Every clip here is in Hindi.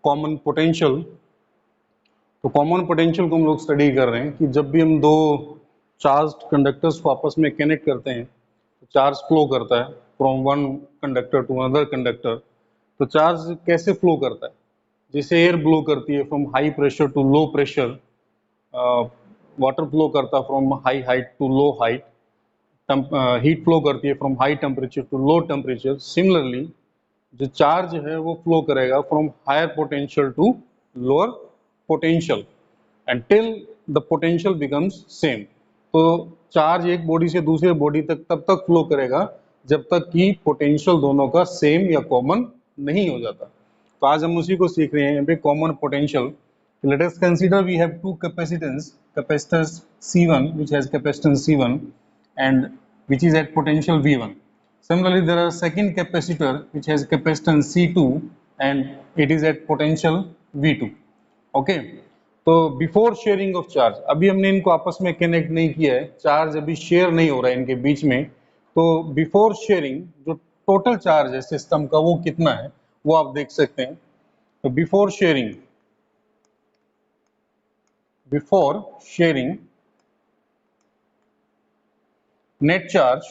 Common potential. तो कॉमन पोटेंशियल को हम लोग स्टडी कर रहे हैं कि जब भी हम दो चार्ज्ड कंडक्टर्स को आपस में कनेक्ट करते हैं तो चार्ज फ्लो करता है from one conductor to another conductor. तो चार्ज कैसे फ्लो करता है? जैसे एयर ब्लो करती है from high pressure to low pressure, water flow करता है from high height to low height, heat flow करती है from high temperature to low temperature. Similarly जो चार्ज है वो फ्लो करेगा from higher potential to lower potential until the potential becomes same। तो चार्ज एक बॉडी से दूसरे बॉडी तक तब तक फ्लो करेगा जब तक कि पोटेंशियल दोनों का सेम या कॉमन नहीं हो जाता। तो आज हम उसी को सीख रहे हैं common potential. Let us consider we have two capacitors C1 which has capacitance C1 and which is at potential V1. Similarly, there are second capacitor which has capacitance C2 and it is at potential V2. Okay. तो बिफोर शेयरिंग ऑफ चार्ज, अभी हमने इनको आपस में कनेक्ट नहीं किया है, चार्ज अभी शेयर नहीं हो रहा है इनके बीच में। तो बिफोर शेयरिंग जो टोटल चार्ज है सिस्टम का वो कितना है वो आप देख सकते हैं। तो before sharing net charge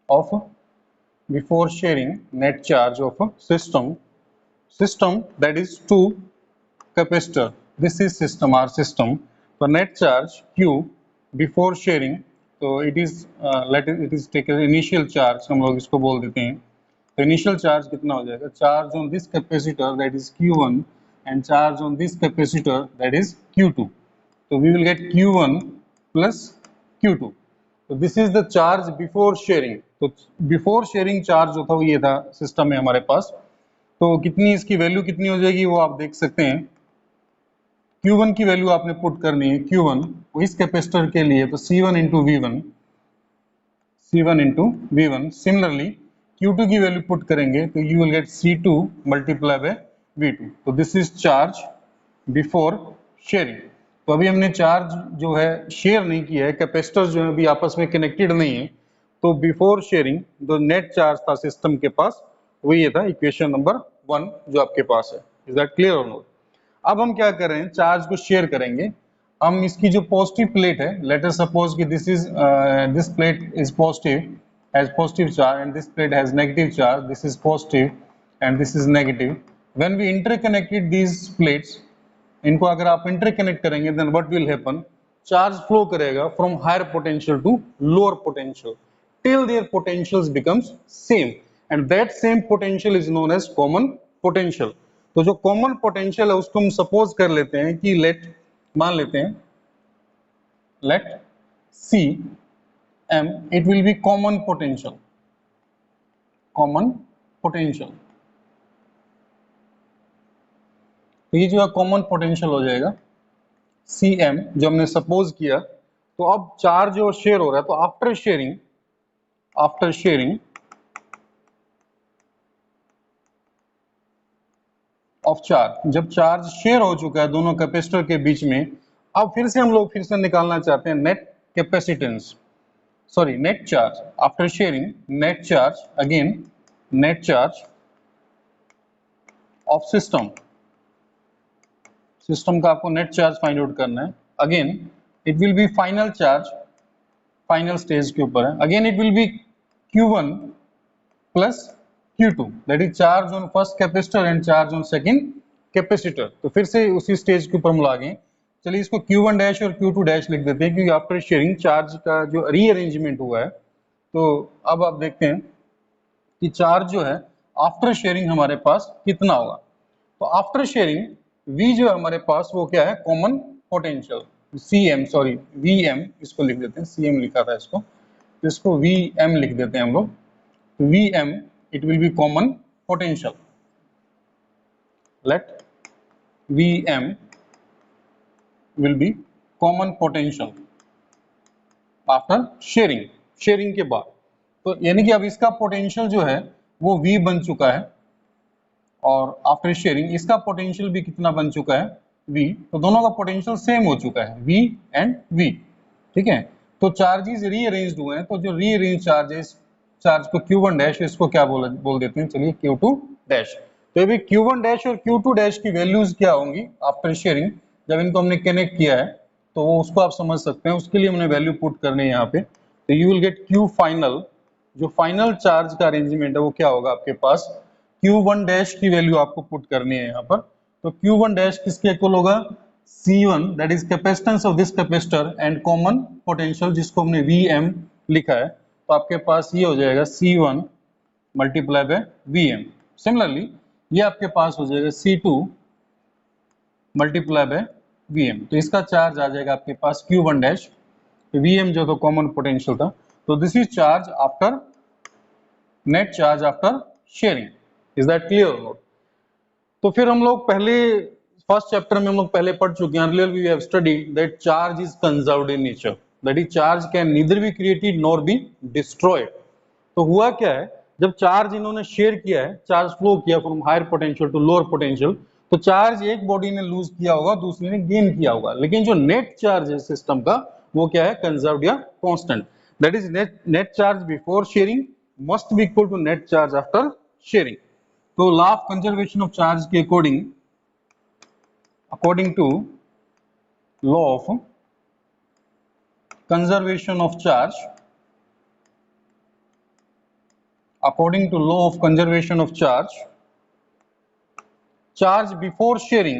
of before sharing net charge of a system that is two capacitor, this is system our system। so net charge Q before sharing, तो it is it is taken initial charge, हम लोग इसको बोल देते हैं। तो initial charge कितना हो जाएगा? charge on this capacitor that is Q1 and charge on this capacitor that is Q2। तो we will get Q1 plus Q2। तो this is the charge before sharing. तो बिफोर शेयरिंग चार्ज जो था वो ये था सिस्टम में हमारे पास। तो कितनी इसकी वैल्यू कितनी हो जाएगी वो आप देख सकते हैं। Q1 की वैल्यू आपने पुट करनी है, Q1 इस कैपेसिटर के लिए तो C1 into V1। Similarly Q2 की वैल्यू पुट करेंगे तो you will gate C2 multiply by V2। तो this is charge before sharing. तो अभी हमने चार्ज जो है शेयर नहीं किया है, कैपेसिटर्स जो है अभी आपस में कनेक्टेड नहीं है। तो बिफोर शेयरिंग जो नेट चार्ज था सिस्टम के पास वो ये था, इक्वेशन नंबर 1 जो आपके पास है। इज दैट क्लियर और नॉट? अब हम क्या कर रहे हैं, चार्ज को शेयर करेंगे। हम इसकी जो पॉजिटिव प्लेट है, लेट अस सपोज कि this plate is positive, has positive charge and this plate has negative charge, this is positive and this is negative. When we interconnected these plates, इनको अगर आप इंटरकनेक्ट करेंगे then what will happen, charge flow करेगा from higher potential to lower potential till their potentials becomes same and that same potential is known as common potential. तो जो कॉमन पोटेंशियल है उसको हम सपोज कर लेते हैं कि मान लेते हैं let C M, it will be common potential. तो ये जो है कॉमन पोटेंशियल हो जाएगा Cm जो हमने सपोज किया। तो अब चार्ज और शेयर हो रहा है, तो आफ्टर शेयरिंग ऑफ चार्ज, जब चार्ज शेयर हो चुका है दोनों कैपेसिटर के बीच में, अब फिर से निकालना चाहते हैं net capacitance, sorry net charge. After sharing net charge, again net charge of system का आपको नेट चार्ज फाइंड आउट करना है। Again it will B final charge, final stage के ऊपर है। Again it will B Q1 plus Q2, that is charge on first capacitor and charge on second capacitor. तो फिर से उसी स्टेज के ऊपर हम लागे। चलिए इसको Q1 डैश और Q2 डैश लिख देते हैं क्योंकि आफ्टर शेयरिंग चार्ज का जो रीअरेंजमेंट हुआ है। तो अब आप देखते हैं कि चार्ज जो है आफ्टर शेयरिंग हमारे पास कितना होगा। तो आफ्टर शेयरिंग V जो है हमारे पास वो क्या है, common potential Cm, sorry Vm, इसको लिख देते हैं, Cm लिखा था इसको, तो इसको Vm लिख देते हैं हम लोग। Vm it will be common potential, let Vm will be common potential after sharing के बाद। तो यानी कि अब इसका पोटेंशियल जो है वो V बन चुका है और आफ्टर शेयरिंग इसका पोटेंशियल भी कितना बन चुका है, V। तो दोनों का पोटेंशियल सेम हो चुका है, V एंड V, ठीक है। तो चार्जेस रीअरेंज्ड हुए हैं, तो जो रीअरेंज चार्जेस चार्ज को Q1 डैश, इसको क्या बोल देते हैं, चलिए Q2 डैश। तो अभी Q1 डैश और Q2 डैश की वैल्यूज क्या होंगी आफ्टर शेयरिंग, जब इनको हमने कनेक्ट किया है तो वो उसको आप समझ सकते हैं, उसके लिए हमने वैल्यू पुट करनी है यहाँ पे। तो you will gate Q final, जो फाइनल चार्ज का अरेंजमेंट है वो क्या होगा आपके पास, Q1 डैश की वैल्यू आपको पुट करनी है यहाँ पर। तो Q1 डैश किसके इक्वल होगा, C1 that is capacitance of this capacitor and common potential जिसको हमने Vm लिखा है, तो आपके पास ये हो जाएगा C1 multiply by Vm। Similarly ये आपके पास हो जाएगा C2 मल्टीप्लाई बाय Vm, तो इसका चार्ज आ जाएगा आपके पास Q1 डैश, Vm जो तो कॉमन पोटेंशियल था। तो this is charge after net charge after sharing, is that clear और नॉट। तो फिर हम लोग पहले फर्स्ट चैप्टर में हम लोग पहले पढ़ चुके हैं, earlier we have studied that charge is conserved in nature, that is charge can neither be created nor be destroyed. तो हुआ क्या है, जब चार्ज इन्होंने शेयर किया है, चार्ज फ्लो किया from higher potential to lower potential, तो चार्ज एक बॉडी ने लूज किया होगा, दूसरी ने गेन किया होगा, लेकिन जो नेट चार्ज है सिस्टम का वो क्या है, कंजर्व्ड या constant. That is net charge before sharing must be equal to net charge after sharing. तो law of conservation of charge के according to law of conservation of charge, according to law of conservation of charge, charge before sharing,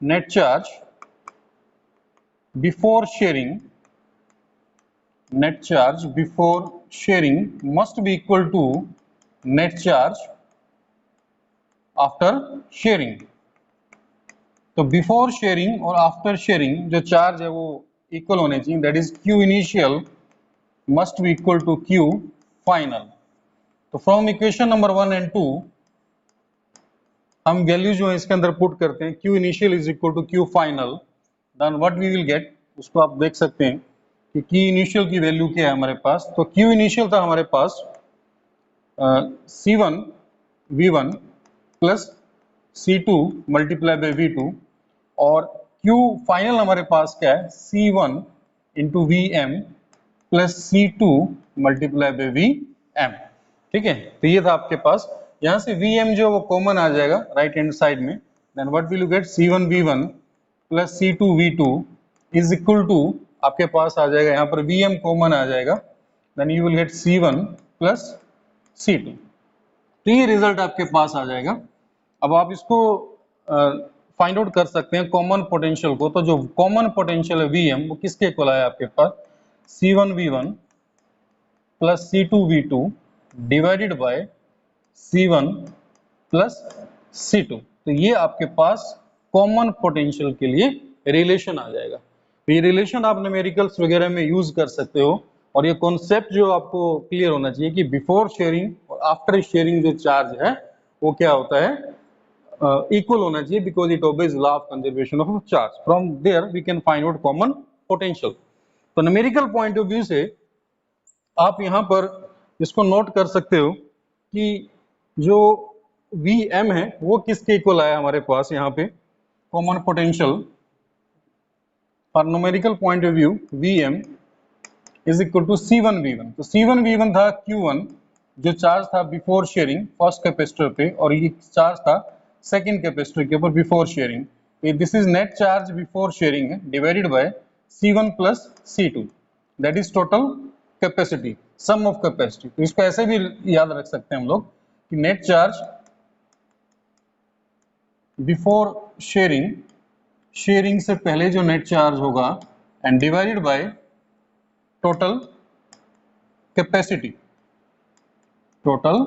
net charge before sharing, net charge before sharing must be equal to net charge after sharing। तो बिफोर शेयरिंग और आफ्टर शेयरिंग जो चार्ज है वो इक्वल होने चाहिए, that is Q initial must be equal to Q final. तो फ्रॉम इक्वेशन नंबर 1 एंड 2 हम वैल्यू जो है इसके अंदर पुट करते हैं, Q initial is equal to Q final, then what we will get, उसको आप देख सकते हैं कि Q इनिशियल की वैल्यू क्या है हमारे पास। तो Q इनिशियल था हमारे पास C1 V1 plus C2 multiply by V2, और Q फाइनल हमारे पास क्या है, C1 into Vm plus C2 multiply by Vm। ठीक है, तो ये था आपके पास, यहाँ से Vm जो वो कॉमन आ जाएगा राइट हैंड साइड में, then what will you get, C1 V1 plus C2 V2 is equal to, आपके पास आ जाएगा यहाँ पर Vm कॉमन आ जाएगा, then you will get C1 plus C2। तो ये रिजल्ट आपके पास आ जाएगा। अब आप इसको फाइंड आउट कर सकते हैं कॉमन पोटेंशियल को, तो जो कॉमन पोटेंशियल है Vm वो किसके इक्वल है आपके पास, C1 V1 plus C2 V2 divided by C1 plus C2। तो ये आपके पास कॉमन पोटेंशियल के लिए रिलेशन आ जाएगा। तो ये रिलेशन आप न्यूमेरिकल्स वगैरह में यूज कर सकते हो, और ये कॉन्सेप्ट जो आपको क्लियर होना चाहिए कि बिफोर शेयरिंग और आफ्टर शेयरिंग जो चार्ज है वो क्या होता है, इक्वल होना चाहिए, because it obeys law of conservation of charge. From there we can find out common potential. तो न्यूमेरिकल पॉइंट ऑफ व्यू से आप यहाँ पर इसको नोट कर सकते हो कि जो Vm है वो किसके इक्वल आया हमारे पास यहाँ पे, common potential for numerical point of view Vm is equal to C1 V1। तो C1 V1 था Q1 जो चार्ज था बिफोर शेयरिंग फर्स्ट कैपेसिटर पे, और ये चार्ज था सेकंड कैपेसिटर के ऊपर before sharing. This is net charge before sharing है divided by C1 plus C2 that is total capacity, sum of capacity. तो इसको ऐसे भी याद रख सकते हैं हम लोग कि net charge before sharing, sharing से पहले जो नेट चार्ज होगा, and divided by total capacity, total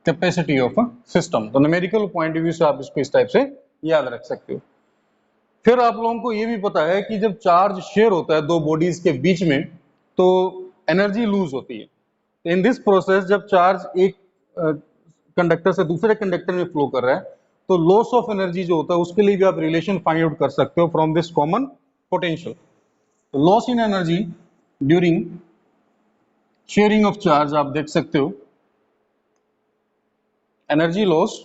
capacity of system. तो न्यूमेरिकल पॉइंट ऑफ व्यू से आप इसको इस टाइप से याद रख सकते हो। फिर आप लोगों को ये भी पता है कि जब चार्ज शेयर होता है दो बॉडीज के बीच में तो एनर्जी लूज होती है। इन दिस प्रोसेस जब चार्ज एक कंडक्टर से दूसरे कंडक्टर में फ्लो कर रहा है तो लॉस ऑफ एनर्जी जो होता है उसके लिए भी आप रिलेशन फाइंड आउट कर सकते हो फ्रॉम दिस कॉमन पोटेंशियल। तो loss in energy during sharing of charge आप देख सकते हो, energy loss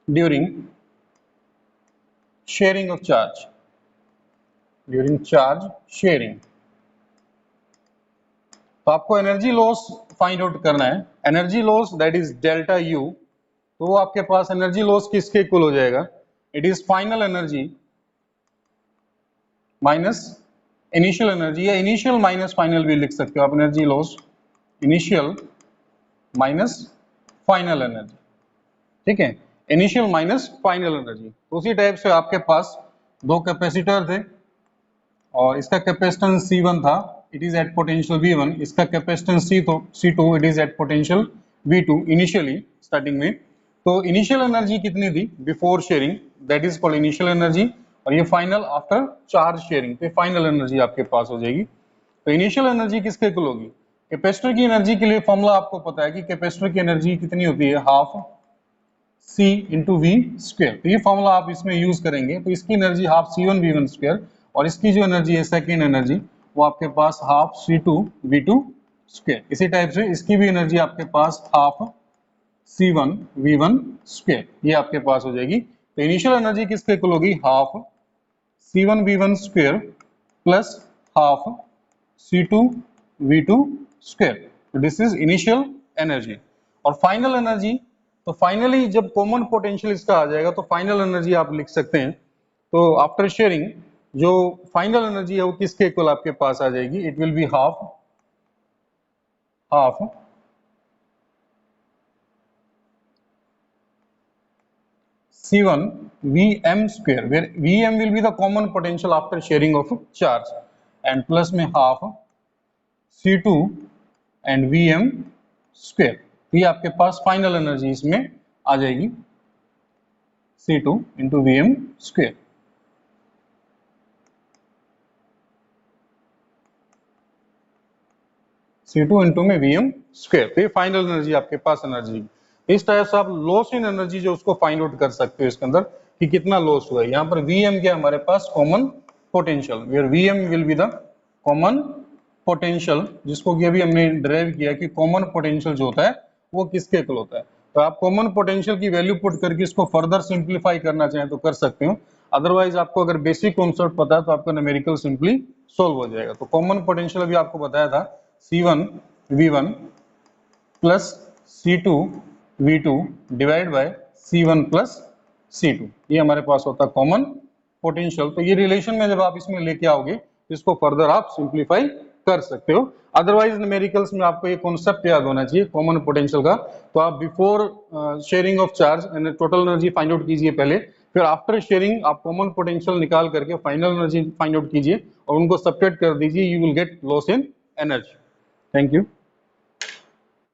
during sharing of charge, during charge sharing. तो आपको एनर्जी लॉस फाइंड आउट करना है। Energy loss that is delta U, तो वो आपके पास एनर्जी लॉस किसके इक्वल हो जाएगा? It is final energy minus initial energy, या इनिशियल माइनस फाइनल भी लिख सकते हो आप। Energy loss initial minus final energy, ठीक है, इनिशियल माइनस फाइनल एनर्जी। तो उसी टाइप से आपके पास दो कैपेसिटर थे और इसका कैपेसिटेंस C1 था, it is at potential V1, इसका capacitance C2, it is at potential V2 initially starting में। तो इनिशियल एनर्जी कितनी थी before sharing, that is called initial energy, और ये फाइनल आफ्टर चार्ज शेयरिंग, तो फाइनल एनर्जी आपके पास हो जाएगी। तो इनिशियल एनर्जी किसके इक्वल होगी? कैपेसिटर की एनर्जी के लिए फॉर्मूला आपको पता है कि कैपेसिटर की एनर्जी कितनी होती है, half C into V square. तो ये फॉर्मूला आप इसमें यूज करेंगे, तो इसकी energy half C1 V1 square, और इसकी जो एनर्जी है सेकेंड एनर्जी वो आपके पास हाफ C2 V2 स्क्वायर। इसी टाइप से इसकी भी एनर्जी आपके पास हाफ C1 V1 स्क्वायर, ये आपके पास हो जाएगी। तो इनिशियल एनर्जी किसके इक्वल होगी? Half C1 V1 square plus half C2 V2 square. तो दिस इज इनिशियल एनर्जी। और फाइनल एनर्जी, तो फाइनली जब कॉमन पोटेंशियल इसका आ जाएगा तो फाइनल एनर्जी आप लिख सकते हैं। तो आफ्टर शेयरिंग जो फाइनल एनर्जी है वो किसके इक्वल आपके पास आ जाएगी? It will be half C1 Vm square, where Vm will be the common potential after sharing of charge, and plus में half C2 and Vm square। तो ये आपके पास फाइनल एनर्जी इसमें आ जाएगी C2 into Vm square. C2 into में Vm स्क्वायर, तो ये फाइनल एनर्जी आपके पास एनर्जी। इस टाइप से आप लॉस इन एनर्जी जो उसको फाइंड आउट कर सकते हो इसके अंदर कि कितना लॉस हुआ है। यहाँ पर Vm क्या हमारे पास? Common potential, where Vm will be the common potential, जिसको कि अभी हमने डिराइव किया कि कॉमन पोटेंशियल जो होता है वो किसके इक्वल होता है। तो आप कॉमन पोटेंशियल की वैल्यू पुट करके इसको फर्दर सिंप्लीफाई करना चाहें तो कर सकते हो, अदरवाइज आपको अगर बेसिक कॉन्सेप्ट पता है तो आपका न्यूमेरिकल सिंपली सोल्व हो जाएगा। तो कॉमन पोटेंशियल अभी आपको बताया था C1 V1 plus C2 V2 divide by C1 plus C2, ये हमारे पास होता है कॉमन पोटेंशियल। तो ये रिलेशन में जब आप इसमें लेके आओगे तो इसको फर्दर आप सिंप्लीफाई कर सकते हो। अदरवाइज न्यूमेरिकल्स में आपको ये कॉन्सेप्ट याद होना चाहिए कॉमन पोटेंशियल का। तो आप before sharing of charge total energy find out कीजिए पहले, फिर आफ्टर शेयरिंग आप कॉमन पोटेंशियल निकाल करके फाइनल एनर्जी फाइंड आउट कीजिए और उनको सब्ट्रैक्ट कर दीजिए, you will gate loss in energy. Thank you.